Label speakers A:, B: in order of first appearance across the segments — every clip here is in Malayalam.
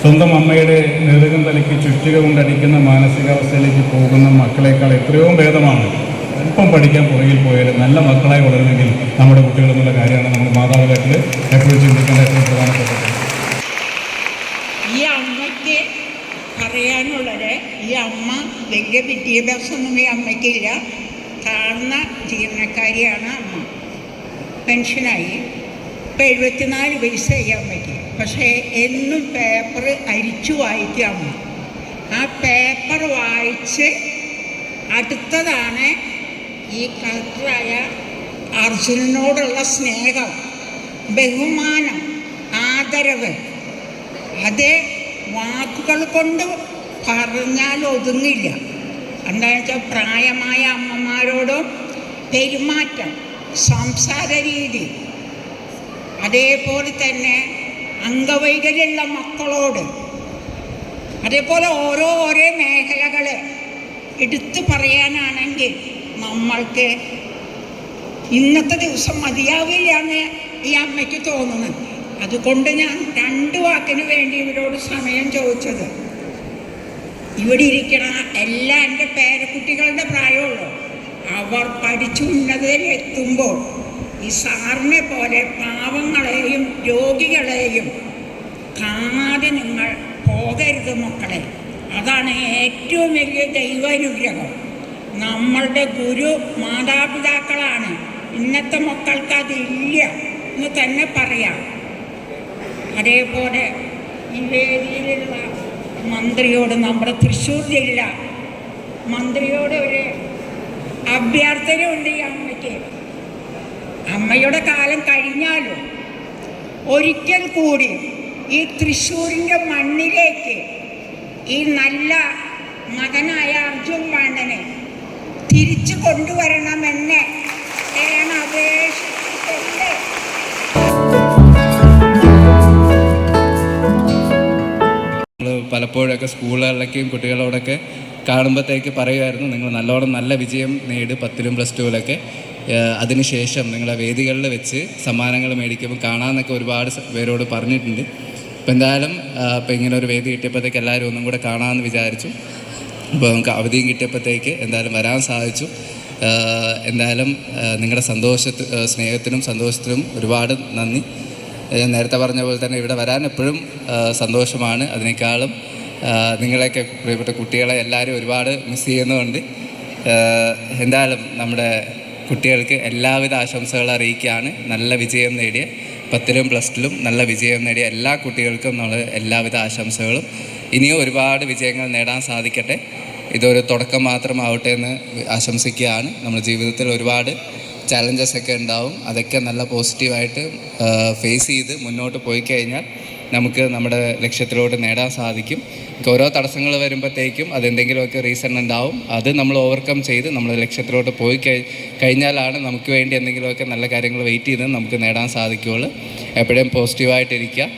A: സ്വന്തം അമ്മയുടെ നെറുകം തലയ്ക്ക് ചുറ്റിക കൊണ്ടടിക്കുന്ന മാനസികാവസ്ഥയിലേക്ക് പോകുന്ന മക്കളെക്കാൾ എത്രയോ ഭേദമാണ് അല്പം പഠിക്കാൻ പുറകിൽ പോയാലും നല്ല മക്കളായി വളരുമെങ്കിൽ നമ്മുടെ കുട്ടികൾ എന്നുള്ള കാര്യമാണ് നമ്മുടെ മാതാപിതാക്കൾ എപ്പോഴും ചിന്തിക്കേണ്ട ഏറ്റവും പ്രധാനപ്പെട്ടത്.
B: ഈ അമ്മയ്ക്ക് പറയാനുള്ളത്, ഈ അമ്മ വലിയ വിദ്യാഭ്യാസമൊന്നും ഈ അമ്മയ്ക്കില്ല. താഴ്ന്ന ജീവനക്കാരിയാണ് അമ്മ. പെൻഷനായി. ഇപ്പം 74 വയസ്സായി അമ്മയ്ക്ക്. പക്ഷേ എന്നും പേപ്പർ അരിച്ചു വായിക്കുക അമ്മ. ആ പേപ്പർ വായിച്ച് അടുത്തതാണ് ഈ കളക്ടറായ അർജുനനോടുള്ള സ്നേഹം, ബഹുമാനം, ആദരവ്. അത് വാക്കുകൾ കൊണ്ട് പറഞ്ഞാൽ ഒതുങ്ങില്ല. എന്താണെന്ന് വെച്ചാൽ പ്രായമായ അമ്മമാരോടും പെരുമാറ്റം, സംസാര രീതി, അതേപോലെ തന്നെ അംഗവൈകല്യമുള്ള മക്കളോട്, അതേപോലെ ഓരോ മേഖലകൾ എടുത്തു പറയാനാണെങ്കിൽ നമ്മൾക്ക് ഇന്നത്തെ ദിവസം മതിയാവില്ല എന്ന് ഈ അമ്മയ്ക്ക് തോന്നുന്നത്. അതുകൊണ്ട് ഞാൻ 2 വാക്കിന് വേണ്ടി ഇവരോട് സമയം ചോദിച്ചത്. ഇവിടെ ഇരിക്കണ എല്ലാ എൻ്റെ പേരക്കുട്ടികളുടെ പ്രായമുള്ളൂ. അവർ പഠിച്ചു ഉന്നതയിൽ എത്തുമ്പോൾ ഈ സാറിനെ പോലെ പാവങ്ങളെയും രോഗികളെയും കാണാതെ നിങ്ങൾ പോകരുത് മക്കളെ. അതാണ് ഏറ്റവും വലിയ ദൈവാനുഗ്രഹം. നമ്മളുടെ ഗുരു മാതാപിതാക്കളാണ്. ഇന്നത്തെ മക്കൾക്ക് അതില്ല എന്ന് തന്നെ പറയാം. അതേപോലെ ഈ വേദിയിലുള്ള മന്ത്രിയോട്, നമ്മുടെ തൃശ്ശൂർ ജില്ല മന്ത്രിയോട് ഒരു അഭ്യർത്ഥനയുണ്ട്. ഈ അമ്മയ്ക്ക്, അമ്മയുടെ കാലം കഴിഞ്ഞാലും ഒരിക്കൽ കൂടി ഈ തൃശ്ശൂരിൻ്റെ മണ്ണിലേക്ക് ഈ നല്ല മകനായ അർജുൻ പാണ്ഡ്യനെ തിരിച്ചു കൊണ്ടുവരണമെന്ന് അപേക്ഷിച്ചിട്ടുണ്ട്.
C: പലപ്പോഴൊക്കെ സ്കൂളുകളിലൊക്കെയും കുട്ടികളോടൊക്കെ കാണുമ്പോഴത്തേക്ക് പറയുമായിരുന്നു, നിങ്ങൾ നല്ലോണം നല്ല വിജയം നേട് 10ലും +2ലൊക്കെ. അതിനുശേഷം നിങ്ങളെ വേദികളിൽ വെച്ച് സമ്മാനങ്ങൾ മേടിക്കുമ്പോൾ കാണാമെന്നൊക്കെ ഒരുപാട് പേരോട് പറഞ്ഞിട്ടുണ്ട്. അപ്പോൾ എന്തായാലും ഇപ്പോൾ ഇങ്ങനെ ഒരു വേദി കിട്ടിയപ്പോഴത്തേക്ക് എല്ലാവരും ഒന്നും കൂടെ കാണാമെന്ന് വിചാരിച്ചു. അപ്പോൾ നമുക്ക് അവധിയും കിട്ടിയപ്പോഴത്തേക്ക് എന്തായാലും വരാൻ സാധിച്ചു. എന്തായാലും നിങ്ങളുടെ സ്നേഹത്തിനും സന്തോഷത്തിനും ഒരുപാട് നന്ദി. നേരത്തെ പറഞ്ഞ പോലെ തന്നെ ഇവിടെ വരാൻ എപ്പോഴും സന്തോഷമാണ്. അതിനേക്കാളും നിങ്ങളെയൊക്കെ പ്രിയപ്പെട്ട കുട്ടികളെ എല്ലാവരും ഒരുപാട് മിസ് ചെയ്യുന്നുണ്ട്. എന്തായാലും നമ്മുടെ കുട്ടികൾക്ക് എല്ലാവിധ ആശംസകൾ അറിയിക്കുകയാണ്. നല്ല വിജയം നേടിയ 10ലും +2ലും നല്ല വിജയം നേടിയ എല്ലാ കുട്ടികൾക്കും നമ്മൾ എല്ലാവിധ ആശംസകളും. ഇനിയും ഒരുപാട് വിജയങ്ങൾ നേടാൻ സാധിക്കട്ടെ. ഇതൊരു തുടക്കം മാത്രമാവട്ടെ എന്ന് ആശംസിക്കുകയാണ്. നമ്മുടെ ജീവിതത്തിൽ ഒരുപാട് ചാലഞ്ചസ് ഒക്കെ ഉണ്ടാവും. അതൊക്കെ നല്ല പോസിറ്റീവായിട്ട് ഫേസ് ചെയ്ത് മുന്നോട്ട് പോയി കഴിഞ്ഞാൽ നമുക്ക് നമ്മുടെ ലക്ഷ്യത്തിലോട്ട് നേടാൻ സാധിക്കും. ഓരോ തടസ്സങ്ങൾ വരുമ്പോഴത്തേക്കും അതെന്തെങ്കിലുമൊക്കെ റീസൺ ഉണ്ടാവും. അത് നമ്മൾ ഓവർകം ചെയ്ത് നമ്മുടെ ലക്ഷ്യത്തിലോട്ട് പോയി കഴിഞ്ഞാലാണ് നമുക്ക് വേണ്ടി എന്തെങ്കിലുമൊക്കെ നല്ല കാര്യങ്ങൾ വെയിറ്റ് ചെയ്ത് നമുക്ക് നേടാൻ സാധിക്കുകയുള്ളൂ. എപ്പോഴും പോസിറ്റീവായിട്ടിരിക്കുക.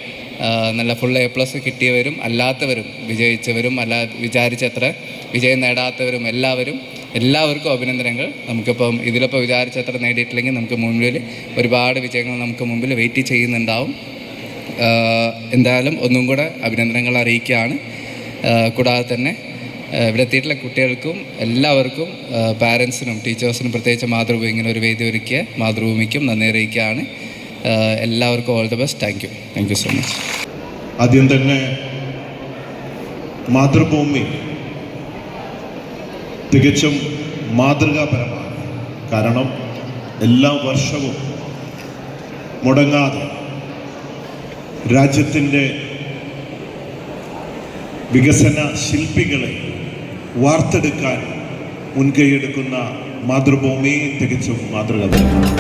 C: നല്ല ഫുൾ A+ കിട്ടിയവരും അല്ലാത്തവരും, വിജയിച്ചവരും വിചാരിച്ചത്ര വിജയം നേടാത്തവരും എല്ലാവർക്കും അഭിനന്ദനങ്ങൾ. നമുക്കിപ്പം ഇതിലിപ്പോൾ വിചാരിച്ചത്ര നേടിയിട്ടില്ലെങ്കിൽ നമുക്ക് മുമ്പിൽ ഒരുപാട് വിജയങ്ങൾ നമുക്ക് മുമ്പിൽ വെയിറ്റ് ചെയ്യുന്നുണ്ടാവും. എന്തായാലും ഒന്നും കൂടെ അഭിനന്ദനങ്ങൾ അറിയിക്കുകയാണ്. കൂടാതെ തന്നെ ഇവിടെ എത്തിയിട്ടുള്ള കുട്ടികൾക്കും എല്ലാവർക്കും, പാരൻസിനും ടീച്ചേഴ്സിനും, പ്രത്യേകിച്ച് മാതൃഭൂമി ഇങ്ങനെ ഒരു വേദി ഒരുക്കിയ മാതൃഭൂമിക്കും നന്ദി അറിയിക്കുകയാണ്. എല്ലാവർക്കും all the best. Thank you so much.
D: ആദ്യം തന്നെ മാതൃഭൂമി തികച്ചും മാതൃകാപരമാണ്. കാരണം എല്ലാ വർഷവും മുടങ്ങാതെ രാജ്യത്തിൻ്റെ വികസന ശില്പികളെ വാർത്തെടുക്കാൻ മുൻകൈയെടുക്കുന്ന മാതൃഭൂമി തികച്ചും മാതൃകാപരമാണ്.